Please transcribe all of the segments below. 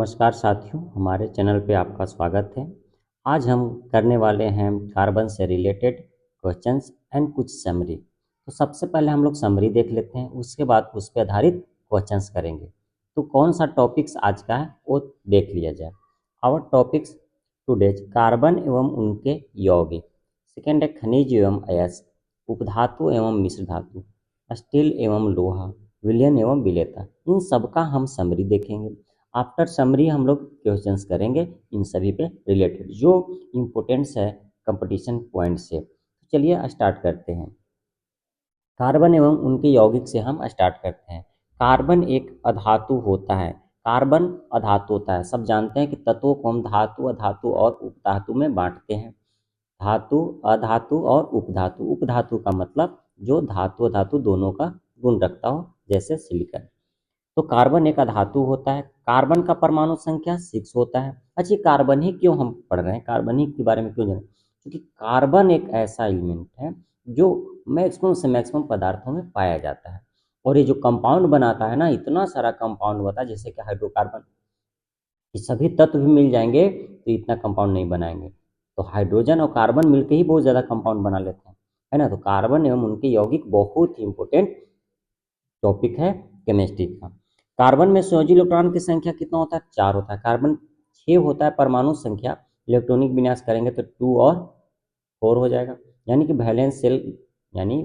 नमस्कार साथियों, हमारे चैनल पे आपका स्वागत है। आज हम करने वाले हैं कार्बन से रिलेटेड क्वेश्चंस एंड कुछ समरी। तो सबसे पहले हम लोग समरी देख लेते हैं, उसके बाद उस पर आधारित क्वेश्चंस करेंगे। तो कौन सा टॉपिक्स आज का है वो देख लिया जाए। आवर टॉपिक्स टुडेज कार्बन एवं उनके यौगिक। सेकेंड है खनिज एवं अयस्क, उपधातु एवं मिश्र धातु, स्टील एवं लोहा, विलयन एवं विलेयता। इन सब का हम समरी देखेंगे। आफ्टर समरी हम लोग क्वेश्चंस करेंगे इन सभी पे रिलेटेड जो इम्पोर्टेंट्स है कंपटीशन पॉइंट से। तो चलिए स्टार्ट करते हैं। कार्बन एवं उनके यौगिक से हम स्टार्ट करते हैं। कार्बन एक अधातु होता है। कार्बन अधातु होता है। सब जानते हैं कि तत्वों को हम धातु, अधातु और उपधातु में बांटते हैं। धातु, अधातु और उपधातु। उपधातु का मतलब जो धातु अधातु दोनों का गुण रखता हो, जैसे सिलिकॉन। तो कार्बन एक अधातु होता है। कार्बन का परमाणु संख्या 6 होता है। अच्छा, कार्बन ही क्यों हम पढ़ रहे हैं, कार्बन ही के बारे में क्यों जानें? क्योंकि कार्बन एक ऐसा एलिमेंट है जो मैक्सिमम से मैक्सिमम पदार्थों में पाया जाता है। और ये जो कंपाउंड बनाता है ना, इतना सारा कंपाउंड होता है, जैसे कि हाइड्रोकार्बन, ये सभी तत्व भी मिल जाएंगे तो इतना कंपाउंड नहीं बनाएंगे। तो हाइड्रोजन और कार्बन मिलकर ही बहुत ज़्यादा कंपाउंड बना लेते हैं, है ना। तो कार्बन एवं उनके यौगिक बहुत ही इंपॉर्टेंट टॉपिक है केमिस्ट्री का। कार्बन में संयोजी इलेक्ट्रॉन की संख्या कितना होता है? 4 होता है। कार्बन 6 होता है परमाणु संख्या। इलेक्ट्रॉनिक विन्यास करेंगे तो 2 और 4 हो जाएगा, यानी कि वैलेंस सेल, यानी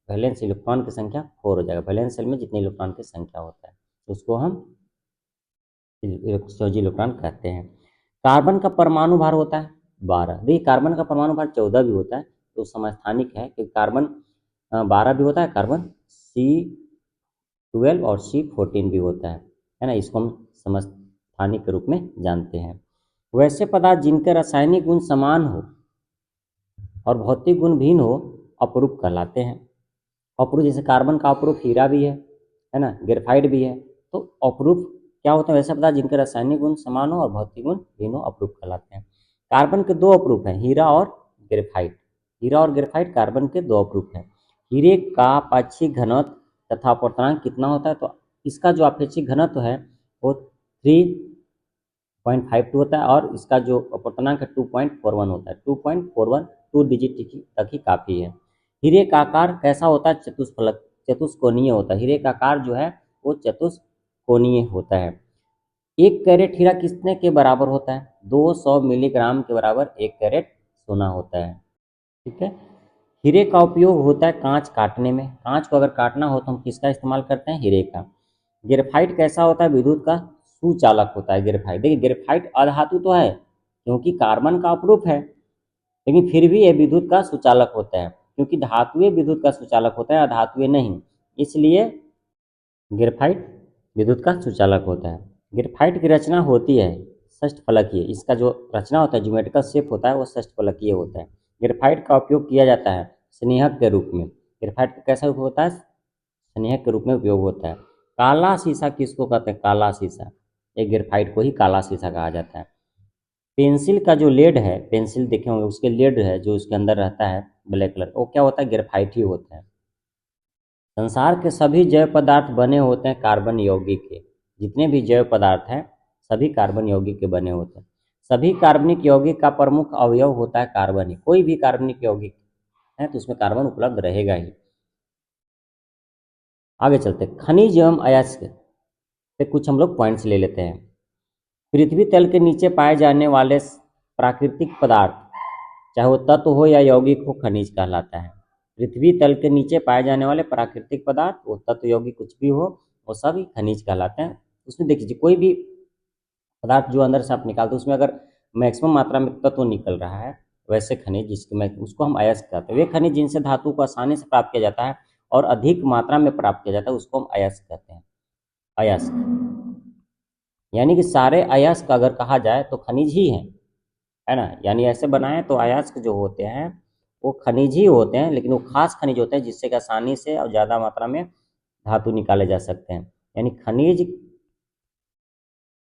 वैलेंस इलेक्ट्रॉन की संख्या 4 हो जाएगा। वैलेंस सेल में जितने इलेक्ट्रॉन की संख्या होता है उसको हम संयोजी इलेक्ट्रॉन कहते हैं। कार्बन का परमाणु भार होता है 12। देखिए, कार्बन का परमाणु भार 14 भी होता है, तो समस्थानिक है कि कार्बन 12 भी होता है, कार्बन C12 और C14 भी होता है ना। इसको हम समस्थानिक के रूप में जानते हैं। वैसे पदार्थ जिनके रासायनिक गुण समान हो और भौतिक गुण भिन्न हो अपरूप कहलाते हैं। अपरूप, जैसे कार्बन का अपरूप हीरा भी है ना, ग्रेफाइट भी है। तो अपरूप क्या होता है? वैसे पदार्थ जिनके रासायनिक गुण समान हो और भौतिक गुण भिन्न हो अपरूप कहलाते हैं। कार्बन के 2 अपरूप हैं, हीरा और ग्रेफाइट। हीरा और ग्रेफाइट कार्बन के 2 अपरूप हैं। हीरे का आपेक्षिक घनत्व तथा अपवर्तनांक कितना होता है? तो इसका जो आपेक्षिक घनत्व है वो 3.52 होता है और इसका जो अपवर्तनांक है 2.41 होता है। 2.41 2 डिजिट तक ही काफ़ी है। हीरे का आकार कैसा होता है? चतुष्फलक, चतुष्कोणीय होता है। हीरे का आकार जो है वो चतुष्कोणीय होता है। 1 कैरेट हीरा कितने के बराबर होता है? 200 मिलीग्राम के बराबर 1 कैरेट सोना होता है। ठीक है। हीरे का उपयोग होता है कांच काटने में। कांच को अगर काटना हो तो हम किसका इस्तेमाल करते हैं? हीरे का। ग्रेफाइट कैसा होता है? विद्युत का सुचालक होता है ग्रेफाइट। देखिए, ग्रेफाइट अधातु तो है क्योंकि कार्बन का अपरूप है, लेकिन फिर भी ये विद्युत का सुचालक होता है, क्योंकि धातुएं विद्युत का सुचालक होता है, अधातुएं नहीं। इसलिए ग्रेफाइट विद्युत का सुचालक होता है। ग्रेफाइट की रचना होती है षष्ठफलकीय। इसका जो रचना होता है, ज्योमेट्रिकल शेप होता है, वो षष्ठफलकीय होता है। ग्रेफाइट का उपयोग किया जाता है स्नेहक के रूप में। ग्रेफाइट का कैसा उपयोग होता है? स्नेहक के रूप में उपयोग होता है। काला शीशा किसको कहते हैं? काला शीशा, एक ग्रेफाइट को ही काला शीशा कहा जाता है। पेंसिल का जो लेड है, पेंसिल देखे होंगे, उसके लेड है जो उसके अंदर रहता है ब्लैक कलर, वो क्या होता है? ग्रेफाइट ही होता है। संसार के सभी जैव पदार्थ बने होते हैं कार्बन यौगिक के। जितने भी जैव पदार्थ हैं सभी कार्बन यौगिक के बने होते हैं। सभी कार्बनिक यौगिक का प्रमुख अवयव होता है कार्बन ही। कोई भी कार्बनिक यौगिक है तो उसमें कार्बन उपलब्ध रहेगा ही। आगे चलते हैं। खनिज एवं अयस्क पे कुछ हम लोग पॉइंट्स ले लेते हैं। पृथ्वी तल के नीचे पाए जाने वाले प्राकृतिक पदार्थ, चाहे वो तत्व हो या यौगिक हो, खनिज कहलाता है। पृथ्वी तल के नीचे पाए जाने वाले प्राकृतिक पदार्थ, वो तत्व यौगिक कुछ भी हो, वो सभी खनिज कहलाते हैं। उसमें देखिए, कोई भी पदार्थ जो अंदर से आप निकालते हैं उसमें अगर मैक्सिमम मात्रा में तत्व निकल रहा है, वैसे खनिज जिसके उसको हम अयस्क कहते हैं। वे खनिज जिनसे धातु को आसानी से प्राप्त किया जाता है और अधिक मात्रा में प्राप्त किया जाता है उसको हम अयस्क कहते हैं। अयस्क यानी कि सारे अयस्क अगर कहा जाए तो खनिज ही है ना। यानी ऐसे बनाएं तो अयस्क जो होते हैं वो खनिज ही होते हैं, लेकिन वो खास खनिज होते हैं जिससे कि आसानी से और ज़्यादा मात्रा में धातु निकाले जा सकते हैं। यानी खनिज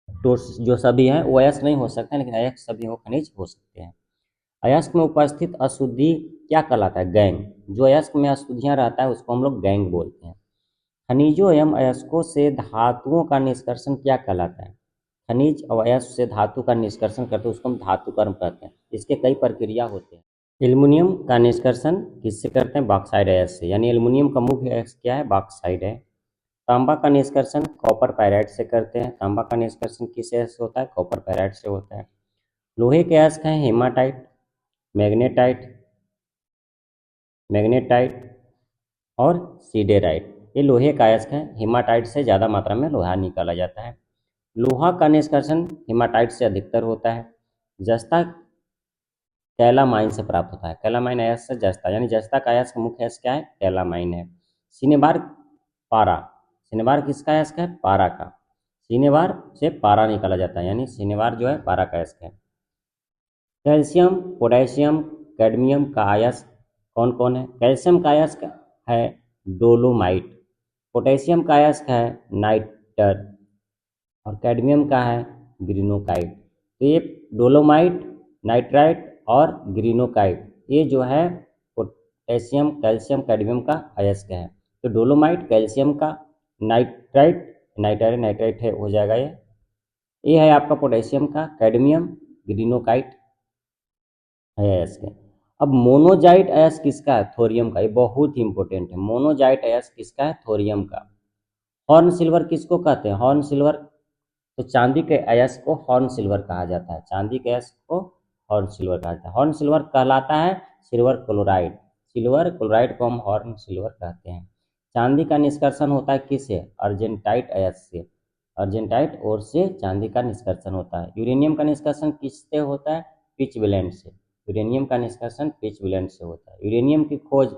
तो जो सभी हैं वो अयस्क नहीं हो सकते हैं, लेकिन अयस्क सभी वो खनिज हो सकते हैं। अयस्क में उपस्थित अशुद्धि क्या कहलाता है? गैंग। जो अयस्क में अशुद्धियाँ रहता है उसको हम लोग गैंग बोलते हैं। खनिजों एवं अयस्कों से धातुओं का निष्कर्षण क्या कहलाता है? खनिज अवयव से धातु का निष्कर्षण करते हैं उसको हम धातु कर्म कहते हैं। इसके कई प्रक्रिया होते हैं। एल्युमिनियम का निष्कर्षण किससे करते हैं? बॉक्साइड अयस्क से, यानी एल्युमिनियम का मुख्य अयस्क क्या है? बॉक्साइड है। तांबा का निष्कर्षण कॉपर पायराइट से करते हैं। तांबा का निष्कर्षण किस अयस्क से होता है? कॉपर पायराइट से होता है। लोहे के अयस्क हैं हेमाटाइट, मैग्नेटाइट, और सीडेराइट। ये लोहे का अयस्क है। हेमाटाइट से ज़्यादा मात्रा में लोहा निकाला जाता है। लोहा का निष्कर्षण हेमाटाइट से अधिकतर होता है। जस्ता कैलामाइन से प्राप्त होता है। कैलामाइन अयस्क से जस्ता, यानी जस्ता का अयस्क मुख्य अयस्क क्या है? कैलामाइन है। सिनेबार पारा, सिनेबार किसका अयस्क है? पारा का। सिनेबार से पारा निकाला जाता है, यानी सिनेबार जो है पारा का अयस्क है। कैल्शियम, पोटेशियम, कैडमियम का अयस्क कौन कौन है? कैल्शियम का अयस्क है डोलोमाइट, पोटेशियम का अयस्क है नाइटर, और कैडमियम का है ग्रीनोकाइट। तो ये डोलोमाइट, नाइट्राइट और ग्रीनोकाइट, ये जो है पोटेशियम, कैल्शियम, कैडमियम का अयस्क है। तो डोलोमाइट कैल्शियम का, नाइट्राइट है हो जाएगा ये है आपका पोटेशियम का, कैडमियम, ग्रीनोकाइट है अयस्क है। अब मोनोजाइट अयस्क किसका है? थोरियम का। ये बहुत ही इंपॉर्टेंट है। मोनोजाइट अयस्क किसका है? थोरियम का। हॉर्न सिल्वर किसको कहते हैं? हॉर्न सिल्वर, तो चांदी के अयस्क को हॉर्न सिल्वर कहा जाता है। चांदी के अयस्क को हॉर्न सिल्वर कहा जाता है। हॉर्न सिल्वर कहलाता है सिल्वर क्लोराइड। सिल्वर क्लोराइड को हम हॉर्न सिल्वर कहते हैं। चांदी का निष्कर्षण होता है किससे? अर्जेंटाइट अयस्क से। अर्जेंटाइट और से चांदी का निष्कर्षण होता है। यूरेनियम का निष्कर्षण किससे होता है? पिचब्लेंड से। यूरेनियम का निष्कर्षण पिचब्लेंड से होता है। यूरेनियम की खोज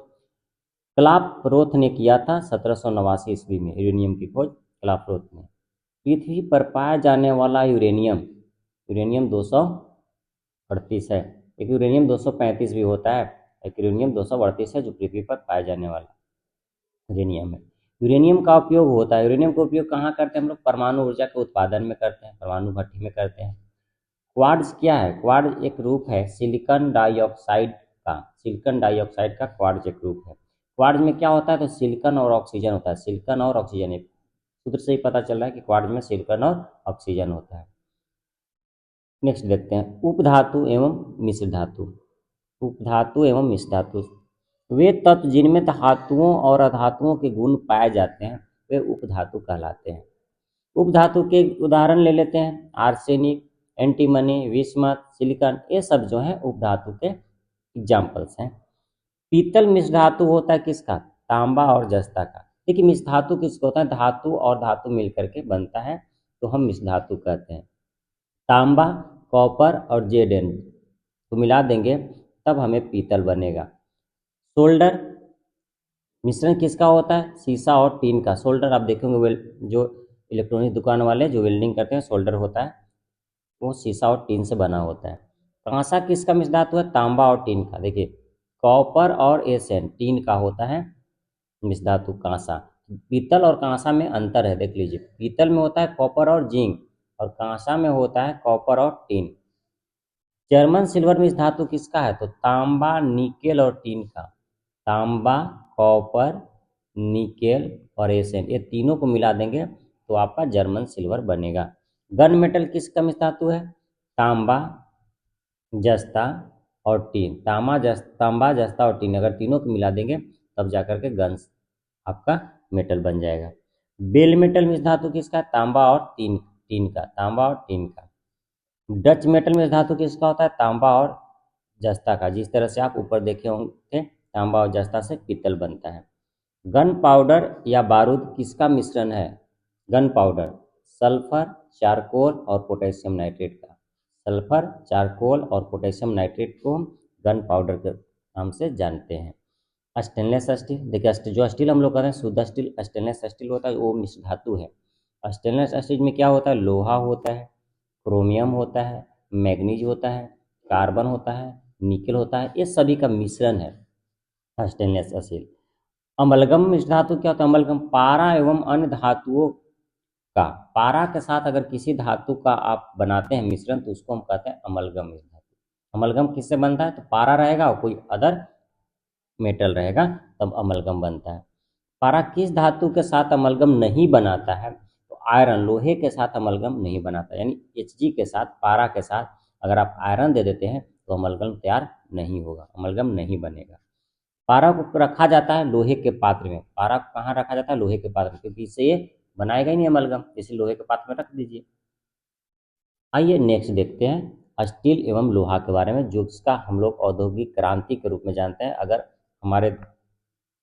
क्लाप्रॉथ ने किया था 1789 ईस्वी में। यूरेनियम की खोज क्लाप्रॉथ ने। पृथ्वी पर पाया जाने वाला यूरेनियम, यूरेनियम 238 है। एक यूरेनियम 235 भी होता है, एक यूरेनियम 238 है जो पृथ्वी पर पाया जाने वाला यूरेनियम है। यूरेनियम का उपयोग होता है, यूरेनियम का उपयोग कहाँ करते हैं हम लोग? परमाणु ऊर्जा के उत्पादन में करते हैं, परमाणु भट्टी में करते हैं। क्वार्ट्ज क्या है? क्वार्ट्ज एक रूप है सिलिकॉन डाइऑक्साइड का। सिलिकॉन डाइऑक्साइड का क्वार्ट्ज एक रूप है। क्वार्ट्ज में क्या होता है? तो सिलिकॉन और ऑक्सीजन होता है। सिलिकॉन और ऑक्सीजन, सूत्र से ही पता चल रहा है कि क्वार्ट्ज में सिलिकॉन और ऑक्सीजन होता है। नेक्स्ट देखते हैं उपधातु एवं मिश्र धातु। उपधातु एवं मिश्र धातु वे तत्व जिनमें धातुओं और अधातुओं के गुण पाए जाते हैं वे उपधातु कहलाते हैं। उपधातु के उदाहरण ले लेते हैं। आर्सेनिक, एंटीमनी, विस्मत, सिलिकॉन, ये सब जो है उपधातु के एग्जाम्पल्स हैं। पीतल मिश्र धातु होता है किसका? तांबा और जस्ता का। देखिए मिश्र धातु किसको होता है? धातु और धातु मिलकर के बनता है, तो हम मिश्र धातु कहते हैं। तांबा, कॉपर और जेडेन तो मिला देंगे तब हमें पीतल बनेगा। सोल्डर मिश्रण किसका होता है? शीशा और टीन का। सोल्डर आप देखेंगे जो इलेक्ट्रॉनिक दुकान वाले जो वेल्डिंग करते हैं, सोल्डर होता है, वो शीशा और टीन से बना होता है। कांसा किसका मिश्र धातु है? तांबा और टीन का। देखिए कॉपर और एसएन टीन का होता है मिश्र धातु कांसा। पीतल और कांसा में अंतर है, देख लीजिए। पीतल में होता है कॉपर और जिंक, और कांसा में होता है कॉपर और टीन। जर्मन सिल्वर मिश्र धातु किसका है? तो तांबा, निकेल और टीन का। तांबा, कॉपर, निकेल और एसएन, ये तीनों को मिला देंगे तो आपका जर्मन सिल्वर बनेगा। गन मेटल किसका मिश्र धातु है? तांबा, जस्ता और टीन। तांबा, जस्ता और टीन, अगर तीनों को मिला देंगे तब जाकर के गन आपका मेटल बन जाएगा। बेल मेटल मिश्र धातु किसका? तांबा और टीन का। तांबा और टीन का। डच मेटल मिश्र धातु किसका होता है? तांबा और जस्ता का। जिस तरह से आप ऊपर देखे होंगे तांबा और जस्ता से पीतल बनता है। गन पाउडर या बारूद किसका मिश्रण है? गन पाउडर सल्फर, चारकोल और पोटेशियम नाइट्रेट का। सल्फर, चारकोल और पोटेशियम नाइट्रेट को गन पाउडर के नाम से जानते हैं। स्टेनलेस स्टील, देखिए जो स्टील हम लोग कहते हैं शुद्ध स्टील, स्टेनलेस स्टील होता है, वो मिश्र धातु है। स्टेनलेस स्टील में क्या होता है? लोहा होता है, क्रोमियम होता है, मैग्नीज होता है, कार्बन होता है, निकेल होता है, ये सभी का मिश्रण है स्टेनलेस स्टील। अमलगम मिश्र धातु क्या होता है? अमलगम पारा एवं अन्य धातुओं का, पारा के साथ अगर किसी धातु का आप बनाते हैं मिश्रण तो उसको हम कहते हैं अमलगम मिश्र धातु। अमलगम किससे बनता है? तो पारा रहेगा और कोई अदर मेटल रहेगा तब अमलगम बनता है। पारा किस धातु के साथ अमलगम नहीं बनाता है? तो आयरन लोहे के साथ अमलगम नहीं बनाता, यानी Hg के साथ पारा के साथ अगर आप आयरन दे देते हैं तो अमलगम तैयार नहीं होगा, अमलगम नहीं बनेगा। पारा को रखा जाता है लोहे के पात्र में। पारा को कहाँ रखा जाता है? लोहे के पात्र में, क्योंकि इससे ये बनाएगा ही नहीं अमलगम, इसलिए लोहे के पात्र में रख दीजिए। आइए नेक्स्ट देखते हैं स्टील एवं लोहा के बारे में, जो इसका हम लोग औद्योगिक क्रांति के रूप में जानते हैं। अगर हमारे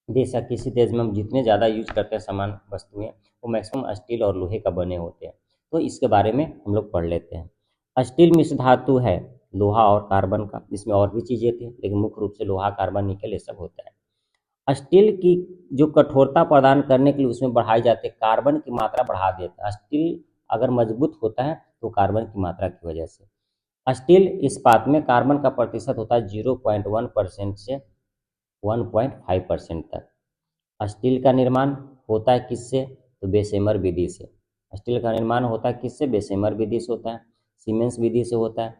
देश या किसी देश में हम जितने ज़्यादा यूज करते हैं सामान वस्तुएं, वो मैक्सिमम स्टील और लोहे का बने होते हैं। तो इसके बारे में हम लोग पढ़ लेते हैं। स्टील मिश्र धातु है लोहा और कार्बन का, इसमें और भी चीज़ें थी लेकिन मुख्य रूप से लोहा, कार्बन, निकल ये सब होता है। स्टील की जो कठोरता प्रदान करने के लिए उसमें बढ़ाई जाती है, कार्बन की मात्रा बढ़ा देता है। स्टील अगर मजबूत होता है तो कार्बन की मात्रा की वजह से। स्टील इस्पात में कार्बन का प्रतिशत होता है 0.1% से 1.5% तक। स्टील का निर्माण होता है किससे? तो बेशेमर विधि से। स्टील का निर्माण होता है किससे? बेशेमर विधि से होता है, सीमेंस विधि से होता है,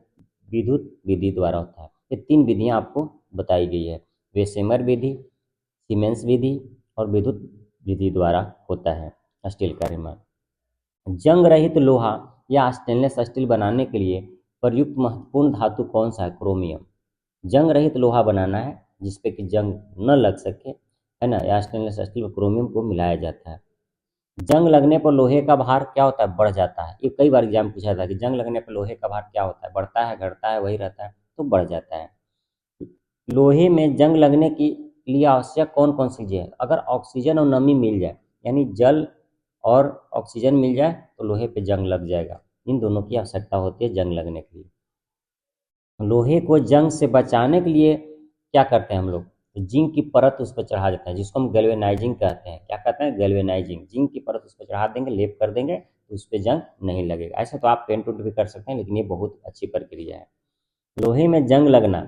विद्युत विधि द्वारा होता है। ये 3 विधियां आपको बताई गई है, बेशेमर विधि, सीमेंस विधि और विद्युत विधि द्वारा होता है स्टील का निर्माण। जंग रहित लोहा या स्टेनलेस स्टील बनाने के लिए प्रयुक्त महत्वपूर्ण धातु कौन सा है? क्रोमियम। जंग रहित लोहा बनाना है जिसपे कि जंग न लग सके, है ना, या स्टेनलेस स्टील में क्रोमियम को मिलाया जाता है। जंग लगने पर लोहे का भार क्या होता है? बढ़ जाता है। ये कई बार एग्जाम पूछा था कि जंग लगने पर लोहे का भार क्या होता है? बढ़ता है, घटता है, वही रहता है? तो बढ़ जाता है। लोहे में जंग लगने के लिए आवश्यक कौन कौन सी चीजें हैं? अगर ऑक्सीजन और नमी मिल जाए, यानी जल और ऑक्सीजन मिल जाए तो लोहे पे जंग लग जाएगा। इन दोनों की आवश्यकता होती है जंग लगने के लिए। लोहे को जंग से बचाने के लिए क्या करते हैं हम लोग? तो जिंक की परत उस पर चढ़ा देते हैं, जिसको हम गैल्वेनाइजिंग कहते हैं। क्या कहते हैं? गैल्वेनाइजिंग। जिंक की परत उस पर चढ़ा देंगे, लेप कर देंगे तो उस पर जंग नहीं लगेगा। ऐसे तो आप पेंट उंट भी कर सकते हैं, लेकिन ये बहुत अच्छी प्रक्रिया है। लोहे में जंग लगना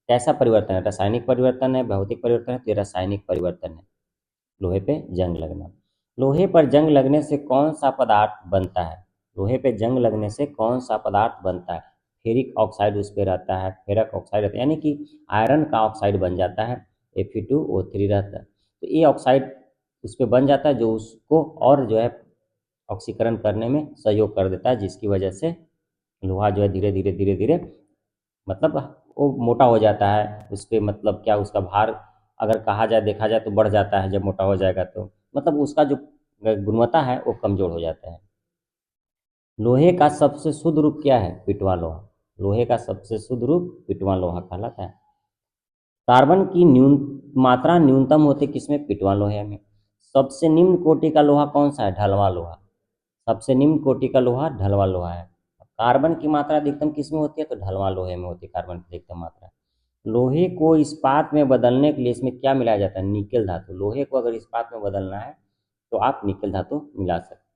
कैसा परिवर्तन है? रासायनिक परिवर्तन है, भौतिक परिवर्तन है? तो ये रासायनिक परिवर्तन है, लोहे पे जंग लगना। लोहे पर जंग लगने से कौन सा पदार्थ बनता है? लोहे पे जंग लगने से कौन सा पदार्थ बनता है? फेरिक ऑक्साइड उस पर रहता है, फेरक ऑक्साइड रहता है, यानी कि आयरन का ऑक्साइड बन जाता है, Fe2O3 रहता है। तो ये ऑक्साइड उस पर बन जाता है जो उसको और जो है ऑक्सीकरण करने में सहयोग कर देता है, जिसकी वजह से लोहा जो है धीरे धीरे धीरे धीरे मतलब वो मोटा हो जाता है। उस पर मतलब क्या, उसका भार अगर कहा जाए, देखा जाए तो बढ़ जाता है। जब मोटा हो जाएगा तो मतलब उसका जो गुणवत्ता है वो कमजोर हो जाता है। लोहे का सबसे शुद्ध रूप क्या है? पिटवा लोहा। लोहे का सबसे शुद्ध रूप पिटवा लोहा कहलाता है। कार्बन की मात्रा न्यूनतम होती किसमें? पिटवा लोहे में। सबसे निम्न कोटि का लोहा कौन सा है? ढलवा लोहा। सबसे निम्न कोटि का लोहा ढलवा लोहा है। कार्बन की मात्रा अधिकतम किस में होती है? तो ढलवा लोहे में होती है कार्बन की अधिकतम मात्रा। लोहे को इस्पात में बदलने के लिए इसमें क्या मिलाया जाता है? निकेल धातु। लोहे को अगर इस्पात में बदलना है तो आप निकेल धातु मिला सकते हैं।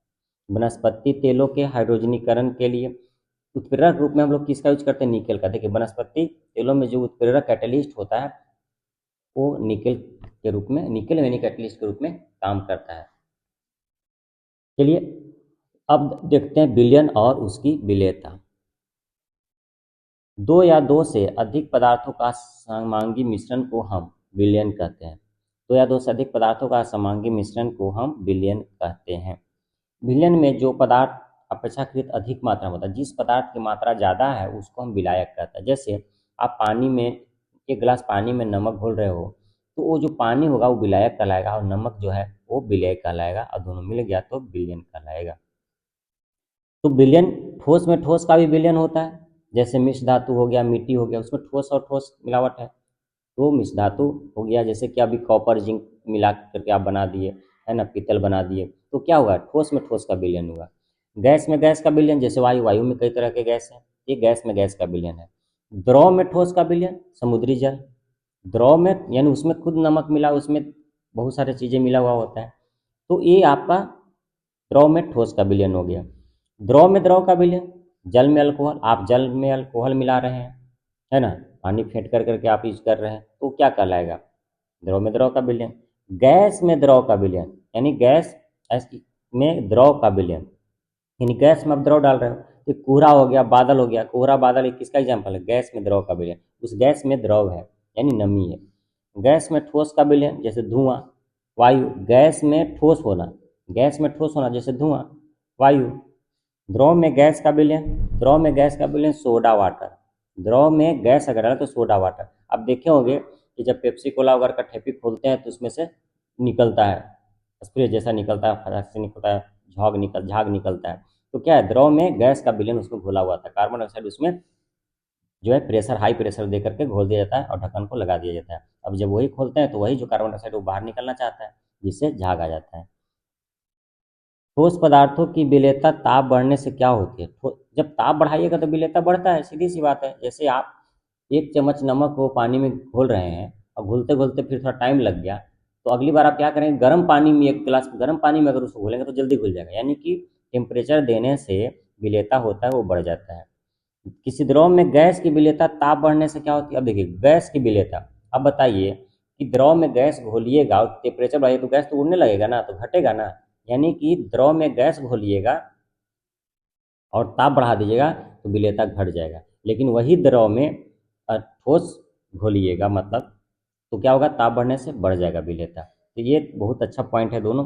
वनस्पति तेलों के हाइड्रोजनीकरण के लिए उत्प्रेरक रूप में हम लोग किसका यूज करते हैं? निकेल का। देखिए वनस्पति तेलों में जो उत्प्रेरक कैटलिस्ट होता है वो निकेल के रूप में, निकेल यानी कैटलिस्ट के रूप में काम करता है। चलिए अब देखते हैं विलयन और उसकी विलेयता। दो या दो से अधिक पदार्थों का समांगी मिश्रण को हम विलयन कहते हैं। दो या दो से अधिक पदार्थों का समांगी मिश्रण को हम विलयन कहते हैं। विलयन में जो पदार्थ अपेक्षाकृत अधिक मात्रा में होता है, जिस पदार्थ की मात्रा ज़्यादा है उसको हम विलायक कहते हैं। जैसे आप पानी में, एक गिलास पानी में नमक घोल रहे हो तो वो जो पानी होगा वो विलायक कहलाएगा और नमक जो है वो विलेय कहलाएगा, और दोनों मिल गया तो विलयन कहलाएगा। तो विलयन, ठोस में ठोस का भी विलयन होता है। जैसे मिश्र धातु हो गया, मिट्टी हो गया, उसमें ठोस और ठोस मिलावट है तो मिश्र धातु हो गया। जैसे कि अभी कॉपर जिंक मिला करके आप बना दिए, है ना, पीतल बना दिए, तो क्या हुआ? ठोस में ठोस का विलयन हुआ। गैस में गैस का विलयन, जैसे वायु, वायु में कई तरह के गैस हैं, ये गैस में गैस का विलयन है। द्रव में ठोस का विलयन, समुद्री जल। द्रव में यानी उसमें खुद नमक मिला, उसमें बहुत सारी चीज़ें मिला हुआ होता है, तो ये आपका द्रव में ठोस का विलयन हो गया। द्रव में द्रव का विलयन, जल में अल्कोहल, आप जल में अल्कोहल मिला रहे हैं, है ना, पानी फेंट कर करके आप यूज कर रहे हैं, तो क्या कहलाएगा? द्रव में द्रव का विलयन। गैस में द्रव का विलयन, यानी गैस में द्रव का विलयन, यानी गैस में आप द्रव डाल रहे हो, तो कोहरा हो गया, बादल हो गया। कोहरा बादल एक किसका एग्जाम्पल है? गैस में द्रव का विलयन। उस गैस में द्रव है यानी नमी है। गैस में ठोस का विलयन, जैसे धुआं, वायु। गैस में ठोस होना, गैस में ठोस होना जैसे धुआं, वायु। द्रव में गैस का विलयन, द्रव में गैस का विलयन सोडा वाटर। द्रव में गैस अगर है तो सोडा वाटर। अब देखे होंगे कि जब पेप्सी कोला वगैरह का ठेपी खोलते हैं तो उसमें से निकलता है, स्प्रे जैसा निकलता है, फटाक से निकलता है, झाग निकलता है। तो क्या है, द्रव में गैस का विलयन उसमें घोला हुआ था, कार्बन डाइऑक्साइड उसमें जो है प्रेशर, हाई प्रेशर दे करके घोल दिया जाता है और ढक्कन को लगा दिया जाता है। अब जब वही खोलते हैं तो वही जो कार्बन डाइऑक्साइड वो बाहर निकलना चाहता है, जिससे झाग आ जाता है। ठोस पदार्थों की विलेयता ताप बढ़ने से क्या होती है? जब ताप बढ़ाइएगा तो विलेयता बढ़ता है, सीधी सी बात है। जैसे आप 1 चम्मच नमक को पानी में घोल रहे हैं और घुलते घुलते फिर थोड़ा टाइम लग गया, तो अगली बार आप क्या करेंगे, गर्म पानी में, 1 गिलास गर्म पानी में अगर उसको घोलेंगे तो जल्दी घुल जाएगा। यानी कि टेम्परेचर देने से विलेयता होता है वो बढ़ जाता है। किसी द्रव में गैस की विलेयता ताप बढ़ने से क्या होती है? अब देखिए गैस की विलेयता, अब बताइए कि द्रव में गैस घोलिएगा और टेम्परेचर बढ़ाइए तो गैस तो उड़ने लगेगा ना, तो घटेगा ना। यानी कि द्रव में गैस घोलिएगा और ताप बढ़ा दीजिएगा तो विलेयता घट जाएगा। लेकिन वही द्रव में ठोस घोलिएगा मतलब, तो क्या होगा, ताप बढ़ने से बढ़ जाएगा विलेयता। तो ये बहुत अच्छा पॉइंट है, दोनों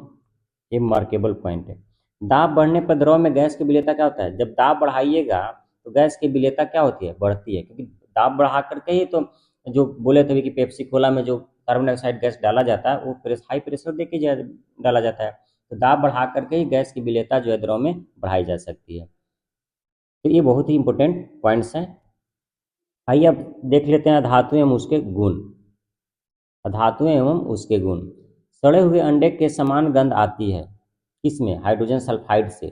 ये मार्केबल पॉइंट है। दाब बढ़ने पर द्रव में गैस की विलेयता क्या होता है? जब दाब बढ़ाइएगा तो गैस की विलेयता क्या होती है? बढ़ती है, क्योंकि दाब बढ़ा करके ही तो, जो बोले थे कि पेप्सी कोला में जो कार्बन डाइऑक्साइड गैस डाला जाता है वो हाई प्रेशर दे के डाला जाता है। तो दाब बढ़ा करके ही गैस की विलेयता जो है द्रव में बढ़ाई जा सकती है। तो ये बहुत ही इंपॉर्टेंट पॉइंट्स हैं। आइए अब देख लेते हैं धातु एवं उसके गुण। धातुएं एवं उसके गुण। सड़े हुए अंडे के समान गंध आती है, किसमें? हाइड्रोजन सल्फाइड से।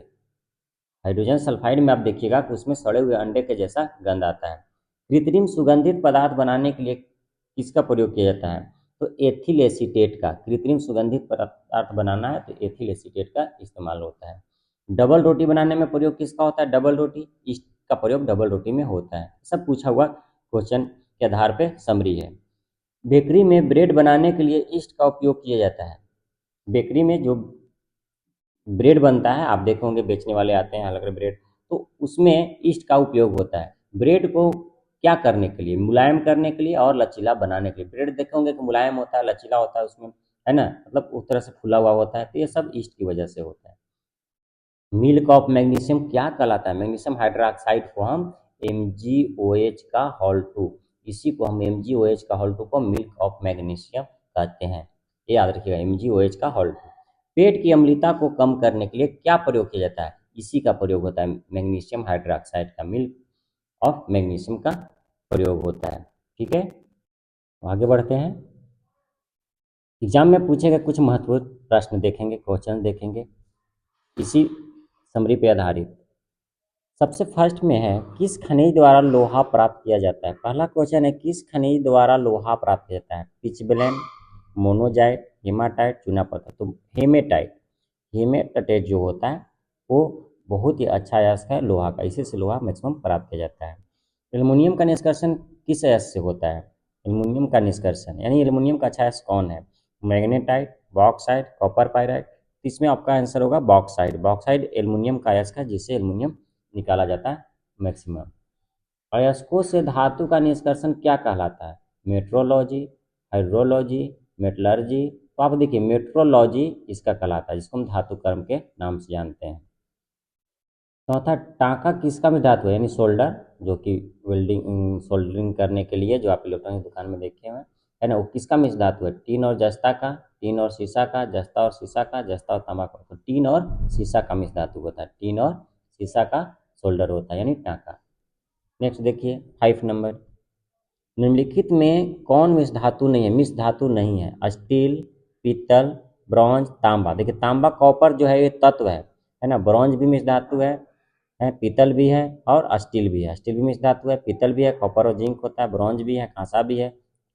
हाइड्रोजन सल्फाइड में आप देखिएगा कि उसमें सड़े हुए अंडे के जैसा गंध आता है। कृत्रिम सुगंधित पदार्थ बनाने के लिए किसका प्रयोग किया जाता है? तो एथिल एसीटेट का। कृत्रिम सुगंधित पदार्थ बनाना है तो एथिल एसीटेट का इस्तेमाल होता है। डबल रोटी बनाने में प्रयोग किसका होता है? डबल रोटी, ईस्ट का प्रयोग डबल रोटी में होता है। सब पूछा हुआ क्वेश्चन के आधार पर समरी है। बेकरी में ब्रेड बनाने के लिए ईस्ट का उपयोग किया जाता है। बेकरी में जो ब्रेड बनता है, आप देखे होंगे बेचने वाले आते हैं अलग अलग ब्रेड, तो उसमें ईस्ट का उपयोग होता है। ब्रेड को क्या करने के लिए? मुलायम करने के लिए और लचीला बनाने के लिए। ब्रेड देखे होंगे कि मुलायम होता है, लचीला होता है उसमें, है ना, मतलब उस तरह से फूला हुआ होता है। तो ये सब ईस्ट की वजह से होता है। मिल्क ऑफ मैग्नीशियम क्या कहलाता है? मैग्नीशियम हाइड्रोक्साइड को हम MgOH का हॉल 2, इसी को हम MgOH का हॉल 2 को मिल्क ऑफ मैग्नीशियम कहते हैं। ये याद रखिएगा, MgOH का हॉल 2। पेट की अम्लता को कम करने के लिए क्या प्रयोग किया जाता है? इसी का प्रयोग होता है, मैग्नीशियम हाइड्रोक्साइड का, मिल्क ऑफ मैग्नीशियम का प्रयोग होता है। ठीक है, तो आगे बढ़ते हैं। एग्जाम में पूछे गए कुछ महत्वपूर्ण प्रश्न देखेंगे, क्वेश्चन देखेंगे इसी समरी पे आधारित। सबसे फर्स्ट में है, किस खनिज द्वारा लोहा प्राप्त किया जाता है? पहला क्वेश्चन है, किस खनिज द्वारा लोहा प्राप्त किया जाता है? पिचब्लेन, मोनोजाइट, हेमाटाइट, चूना पत्थर। तो हेमेटाइट जो होता है वो बहुत ही अच्छा अयस्क है लोहा का, इसी से लोहा मैक्सिमम प्राप्त किया जाता है। एल्युमिनियम का निष्कर्षण किस अयस्क से होता है? एल्युमिनियम का निष्कर्षण यानी एल्युमिनियम का अच्छा अयस्क कौन है? Magnetite, bauxite, copper pyrite. इसमें आपका आंसर होगा बॉक्साइट। बॉक्साइट एल्युमिनियम का अयस्क है जिससे एल्युमिनियम निकाला जाता है मैक्सिमम। अयस्कों से धातु का निष्कर्षण क्या कहलाता है? Metrology, hydrology, metallurgy. तो आप देखिए मेट्रोलॉजी इसका कहलाता है, जिसको हम धातु कर्म के नाम से जानते हैं। चौथा, टांका किसका भी धातु है? यानी सोल्डर, जो कि वेल्डिंग सोल्डरिंग करने के लिए जो आप इलेक्ट्रॉनिक दुकान में देखे हुए हैं, है ना, वो किसका मिश्र धातु है? टीन और जस्ता का, टीन और शीशा का, जस्ता और शीशा का, जस्ता और तांबा का। तो टीन और शीशा का मिश्र धातु होता है, टीन और शीशा का सोल्डर होता है, यानी टांका। नेक्स्ट देखिए 5 नंबर, निम्नलिखित में कौन मिश्र धातु नहीं है? मिश्र धातु नहीं है। स्टील, पीतल, ब्रॉन्ज, तांबा। देखिए तांबा, कॉपर जो है ये तत्व है ना। ब्रॉन्ज भी मिश्र धातु है, पीतल भी है और स्टील भी है। स्टील भी मिश्र धातु है, पीतल भी है, कॉपर और जिंक होता है, ब्रॉन्ज भी है, कांसा भी है,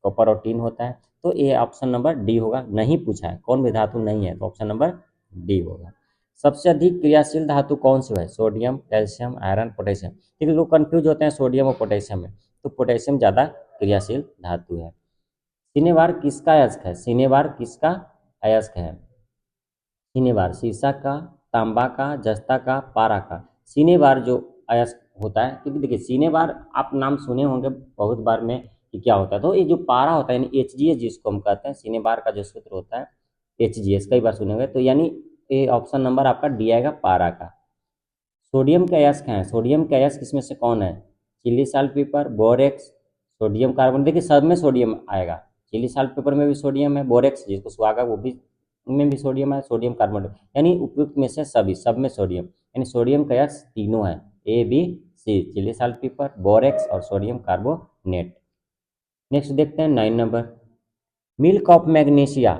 कॉपर और टीन होता है। तो ये ऑप्शन नंबर डी होगा। नहीं पूछा है कौन भी धातु नहीं है, तो ऑप्शन नंबर डी होगा। सबसे अधिक क्रियाशील धातु कौन सी है? Sodium, calcium, iron, potassium. ठीक है, लोग कंफ्यूज होते हैं सोडियम और पोटेशियम में, तो पोटेशियम ज़्यादा क्रियाशील धातु है। सिनेबार किसका अयस्क है? सिनेबार किसका अयस्क है? सिनेबार शीशा का, तांबा का, जस्ता का, पारा का। सिनेबार जो अयस्क होता है, क्योंकि देखिए सिनेबार आप नाम सुने होंगे बहुत बार में कि क्या होता है, तो ये जो पारा होता है यानी HGS जिसको हम कहते हैं, सिनेबार का जो सूत्र होता है HGS, कई बार सुने होंगे। तो यानी ये ऑप्शन नंबर आपका डी आएगा, पारा का। सोडियम के अयस्क हैं, सोडियम के अयस्क इसमें से कौन है? Chile saltpetre, borax, sodium carbon, देखिए सब में सोडियम आएगा। चिली साल्ट पेपर में भी सोडियम है, बोरेक्स जिसको सुहागा वो भी, उनमें भी सोडियम है, सोडियम कार्बोनेट, यानी उपयुक्त में से सभी, सब में सोडियम, यानी सोडियम के अयस्क तीनों है, A B C, Chile saltpetre, borax और सोडियम कार्बोनेट। नेक्स्ट देखते हैं 9 नंबर, मिल्क ऑफ मैग्नीशिया,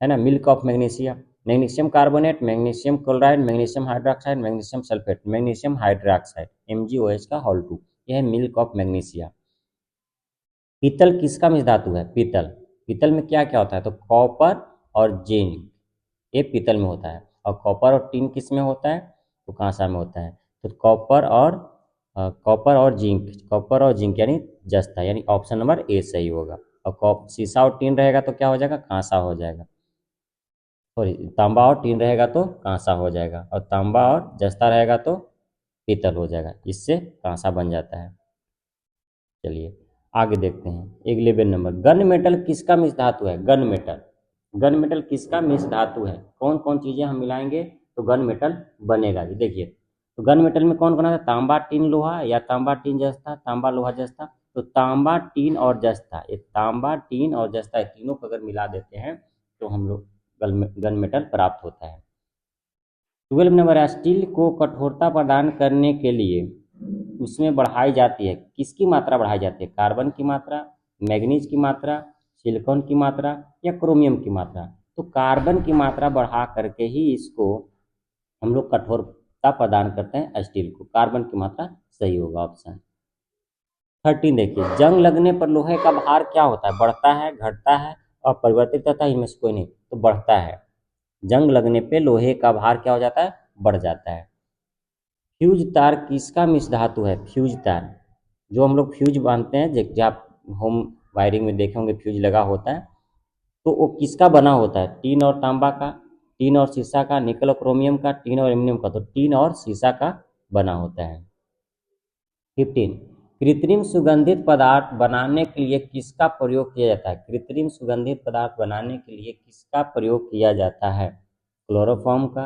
है ना, milk of magnesia, magnesium carbonate, magnesium chloride, magnesium hydroxide, magnesium sulphate, magnesium hydroxide, MgOH का होल 2, यह है मिल्क ऑफ मैग्नीशिया। पीतल किसका मिश्र धातु है? पीतल, पीतल में क्या क्या होता है? तो कॉपर और जिंक, ये पीतल में होता है। और कॉपर और टिन किस में होता है? तो कांसा में होता है। तो कॉपर और जिंक, कॉपर और जिंक यानी जस्ता, यानी ऑप्शन नंबर ए सही होगा। और शीशा और टिन रहेगा तो क्या हो जाएगा? कांसा हो जाएगा। सॉरी, तांबा और टिन रहेगा तो कांसा हो जाएगा, और तांबा और जस्ता रहेगा तो पीतल हो जाएगा, इससे कांसा बन जाता है। चलिए आगे देखते हैं 11 नंबर, गन मेटल किसका मिश्र धातु है? गन मेटल, गन मेटल किसका मिश्र धातु है? कौन कौन चीज़ें हम मिलाएंगे तो गन मेटल बनेगा जी? देखिए, तो गन मेटल में कौन कौन आता है? तांबा टिन लोहा, या तांबा टिन जस्ता, तांबा लोहा जस्ता। तो तांबा टिन और जस्ता, ये तांबा टिन और जस्ता, ये तीनों को अगर मिला देते हैं तो हम लोग गन मेटल प्राप्त होता है। 12 नंबर, स्टील को कठोरता प्रदान करने के लिए उसमें बढ़ाई जाती है, किसकी मात्रा बढ़ाई जाती है? कार्बन की मात्रा, मैग्नीज की मात्रा, सिलिकॉन की मात्रा या क्रोमियम की मात्रा? तो कार्बन की मात्रा बढ़ा करके ही इसको हम लोग कठोरता प्रदान करते हैं स्टील को, कार्बन की मात्रा सही होगा ऑप्शन 13। देखिए, जंग लगने पर लोहे का भार क्या होता है? बढ़ता है, घटता है और परिवर्तित होता है, इनमें से कोई नहीं, तो बढ़ता है। जंग लगने पे लोहे का भार क्या हो जाता है? बढ़ जाता है। फ्यूज तार किसका मिश्र धातु है? फ्यूज तार, जो हम लोग फ्यूज बांधते हैं, जब आप होम वायरिंग में देखे होंगे फ्यूज लगा होता है, तो वो किसका बना होता है? टीन और तांबा का, टीन और शीशा का, निकल और क्रोमियम का, टीन और एल्यूमिनियम का। तो टीन और शीशा का बना होता है। 15, कृत्रिम सुगंधित पदार्थ बनाने के लिए किसका प्रयोग किया जाता है? कृत्रिम सुगंधित पदार्थ बनाने के लिए किसका प्रयोग किया जाता है? क्लोरोफॉर्म का,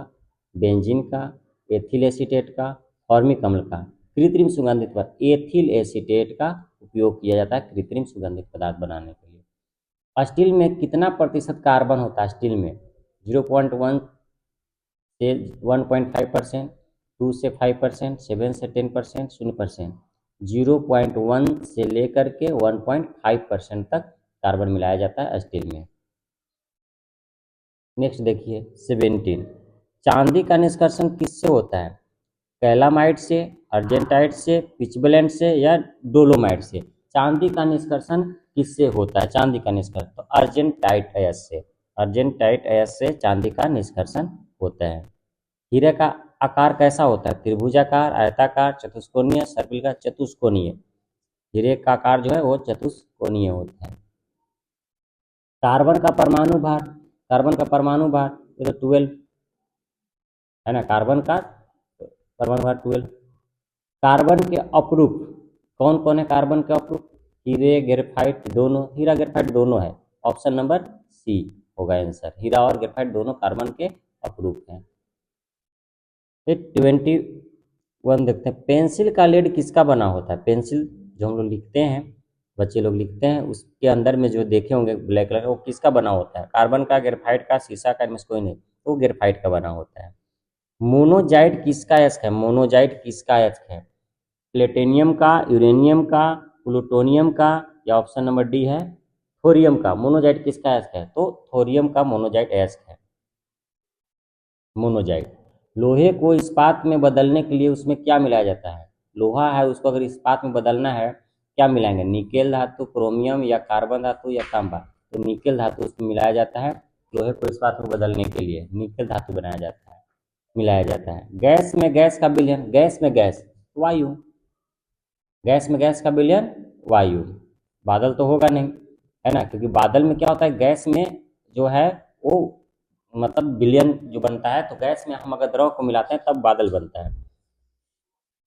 बेंजीन का, एथिल एसीटेट का, फॉर्मिक अम्ल का। कृत्रिम सुगंधित पदार्थ, एथिल एसीटेट का उपयोग किया जाता है कृत्रिम सुगंधित पदार्थ बनाने के लिए। स्टील में कितना प्रतिशत कार्बन होता है? स्टील में 0.1 से 1.5%, 2 से 5%, 7 से 10%, 0%। 0.1 से लेकर के 1.5% तक कार्बन मिलाया जाता है स्टील में। नेक्स्ट देखिए 17, चांदी का निष्कर्षण किससे होता है? कैलामाइट से, अर्जेंटाइट से, पिचब्लेंट से या डोलोमाइट से? चांदी का निष्कर्षण किससे होता है? चांदी का निष्कर्षण तो अर्जेंटाइट अयस्क से, अर्जेंटाइट अयस्क से चांदी का निष्कर्षण होता है। हीरे का आकार कैसा होता है? त्रिभुजाकार, आयताकार, चतुष्कोणीय, सर्पिल का? चतुष्कोणीय। हीरे का आकार जो है वो चतुष्कोणीय होता है। कार्बन का परमाणु भार, कार्बन का परमाणु भार ये तो 12 है ना, कार्बन का परमाणु भार 12। कार्बन के अपरूप कौन कौन है? कार्बन के अपरूप हीरे, ग्रेफाइट दोनों, हीरा ग्रेफाइट दोनों है, ऑप्शन नंबर सी होगा आंसर। हीरा और ग्रेफाइट दोनों कार्बन के अपरूप हैं। फिर 21 देखते हैं, पेंसिल का लीड किसका बना होता है? पेंसिल जो हम लोग लिखते हैं, बच्चे लोग लिखते हैं, उसके अंदर में जो देखे होंगे ब्लैक कलर, वो किसका बना होता है? कार्बन का, ग्रेफाइट का, शीशा का, इनमें से कोई नहीं, तो ग्रेफाइट का बना होता है। मोनोजाइट किसका अयस्क है? मोनोजाइट किसका अयस्क है? प्लेटिनियम का, यूरेनियम का, प्लूटोनियम का या ऑप्शन नंबर डी है थोरियम का? मोनोजाइट किसका अयस्क है? तो थोरियम का मोनोजाइट अयस्क है। मोनोजाइट। लोहे को इस्पात में बदलने के लिए उसमें क्या मिलाया जाता है? लोहा है, उसको अगर इस्पात में बदलना है क्या मिलाएंगे? निकेल धातु, क्रोमियम या कार्बन धातु या तांबा? तो निकेल धातु उसमें मिलाया जाता है। लोहे को इस्पात में बदलने के लिए निकेल धातु बनाया जाता है, मिलाया जाता है। गैस में गैस का विलयन, गैस में गैस वायु, गैस में गैस का विलयन वायु। बादल तो होगा नहीं, है ना, क्योंकि बादल में क्या होता है? गैस में जो है वो मतलब विलयन जो बनता है, तो गैस में हम अगर द्रव को मिलाते हैं तब बादल बनता है।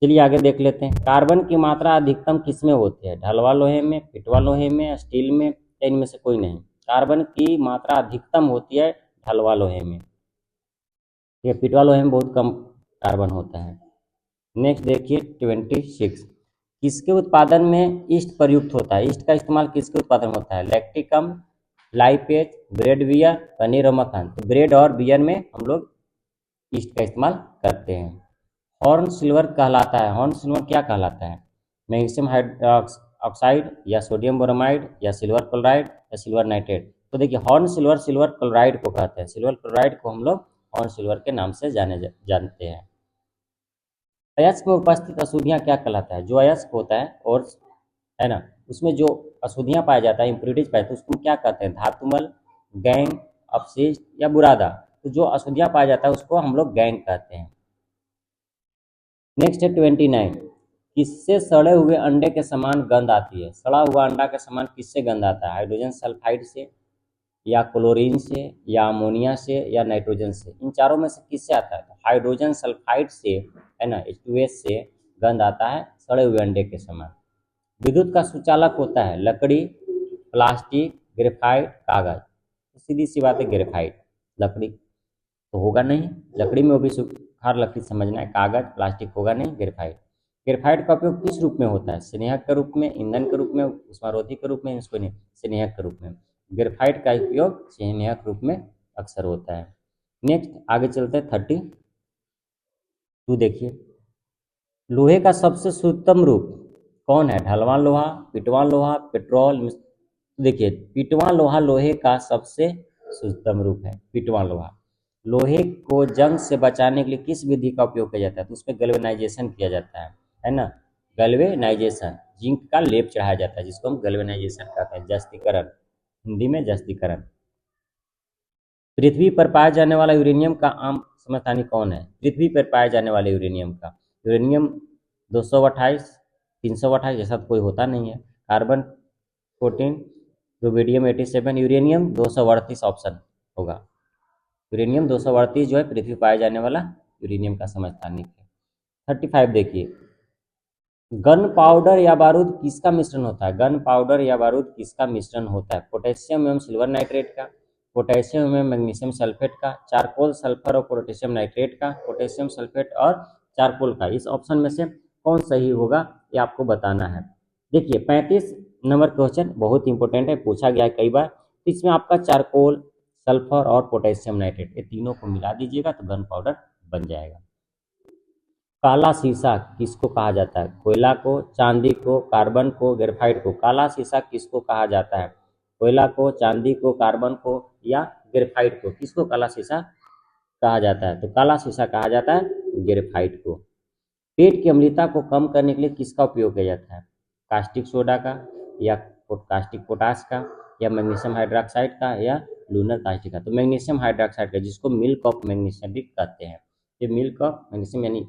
चलिए आगे देख लेते हैं, कार्बन की मात्रा अधिकतम किस में होती है? ढलवा लोहे में, पिटवा लोहे में, स्टील में या इनमें से कोई नहीं? कार्बन की मात्रा अधिकतम होती है ढलवा लोहे में, ये पिटवा लोहे में बहुत कम कार्बन होता है। नेक्स्ट देखिए 26, किसके उत्पादन में ईस्ट प्रयुक्त होता है? ईस्ट का इस्तेमाल किसके उत्पादन में होता है? लैक्टिकम, लाइपेज, ब्रेड बियर, पनीर और मक्खन। तो ब्रेड और बियर में हम लोग ईस्ट का इस्तेमाल करते हैं। हॉर्न सिल्वर कहलाता है, हॉर्न सिल्वर क्या कहलाता है? मैग्नीशियम ऑक्साइड या सोडियम ब्रोमाइड या सिल्वर क्लोराइड या सिल्वर नाइट्रेट। तो देखिए हॉर्न सिल्वर सिल्वर क्लोराइड को कहते हैं, सिल्वर क्लोराइड को हम लोग हॉर्न सिल्वर के नाम से जानते हैं। अयस्क में उपस्थित अशुद्धियाँ क्या कहलाता है? जो अयस्क होता है और है ना, उसमें जो अशुद्धियाँ पाया जाता है, इम्प्योरिटीज पाए, तो उसको क्या कहते हैं? धातुमल, गैंग, अपशिष्ट या बुरादा। तो जो अशुद्धियाँ पाया जाता है उसको हम लोग गैंग कहते हैं। नेक्स्ट है 29, किससे सड़े हुए अंडे के समान गंध आती है? सड़ा हुआ अंडा के समान किससे गंध आता है? हाइड्रोजन सल्फाइड से या क्लोरीन से या अमोनिया से या नाइट्रोजन से। इन चारों में से किससे आता है? तो हाइड्रोजन सल्फाइड से, है ना, H2S से गंध आता है सड़े हुए अंडे के समान। विद्युत का सुचालक होता है लकड़ी, प्लास्टिक, ग्रेफाइट, कागज। तो सीधी सी बात है ग्रेफाइट। लकड़ी तो होगा नहीं, लकड़ी में वो भी सुखार लकड़ी समझना है। कागज, प्लास्टिक होगा नहीं, ग्रेफाइट। ग्रेफाइट का उपयोग किस रूप में होता है? स्नेहक के रूप में, ईंधन के रूप में, उष्मारोधी के रूप में, इसको नहीं, स्नेहक के रूप में। ग्रेफाइट का उपयोग स्नेहक रूप में अक्सर होता है। नेक्स्ट आगे चलते हैं 32, देखिए लोहे का सबसे शुद्धतम रूप कौन है? ढलवां लोहा, पिटवां लोहा, पेट्रोल। देखिए पिटवां लोहा लोहे का सबसे शुद्धतम रूप है, पिटवां लोहा। लोहे को जंग से बचाने के लिए किस विधि का उपयोग किया जाता है? तो उसमें गैल्वेनाइजेशन किया जाता है ना, गैल्वेनाइजेशन। जिंक का लेप चढ़ाया जाता है जिसको हम गैल्वेनाइजेशन कहते हैं, जस्तीकरण, हिंदी में जस्तीकरण। पृथ्वी पर पाया जाने वाला यूरेनियम का आम समस्थानिक कौन है? पृथ्वी पर पाए जाने वाले यूरेनियम का, यूरेनियम 228, 328 ऐसा तो कोई होता नहीं है। कार्बन 14, रुबिडियम 87, यूरेनियम 238 ऑप्शन होगा। यूरेनियम 238 जो है पृथ्वी पाए जाने वाला यूरेनियम का समस्थानिक है। 35 देखिए, गन पाउडर या बारूद किसका मिश्रण होता है? गन पाउडर या बारूद किसका मिश्रण होता है? पोटेशियम एवं सिल्वर नाइट्रेट का, पोटेशियम एवं मैग्नीशियम सल्फेट का, चारकोल सल्फर और पोटेशियम नाइट्रेट का, पोटेशियम सल्फेट और चारकोल का। इस ऑप्शन में से कौन सही होगा ये आपको बताना है। देखिए 35 नंबर क्वेश्चन बहुत इंपॉर्टेंट है, पूछा गया है कई बार। इसमें आपका चारकोल, सल्फर और पोटेशियम नाइट्रेट ये तीनों को मिला दीजिएगा तो गन पाउडर बन जाएगा। काला शीशा किसको कहा जाता है? कोयला को, चांदी को, कार्बन को, ग्रेफाइट को। काला शीशा किसको कहा जाता है? कोयला को, चांदी को, कार्बन को या ग्रेफाइट को। किसको काला शीशा कहा जाता है? तो काला शीशा कहा जाता है ग्रेफाइट को। पेट की अम्लता को कम करने के लिए किसका उपयोग किया जाता है? कास्टिक सोडा का या कास्टिक पोटाश का या मैग्नीशियम हाइड्रोक्साइड का या लूनर कास्टिक का। तो मैग्नीशियम हाइड्रोक्साइड का, जिसको मिल्क ऑफ मैग्नीशियम भी कहते हैं। ये मिल्क ऑफ मैग्नीशियम यानी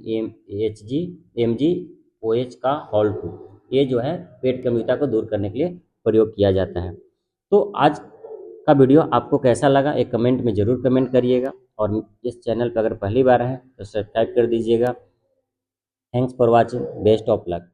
MgOH का होल 2, ये जो है पेट की अम्लता को दूर करने के लिए प्रयोग किया जाता है। तो आज का वीडियो आपको कैसा लगा एक कमेंट में ज़रूर कमेंट करिएगा, और इस चैनल पर अगर पहली बार है तो सब्सक्राइब कर दीजिएगा। Thanks for watching, best of luck.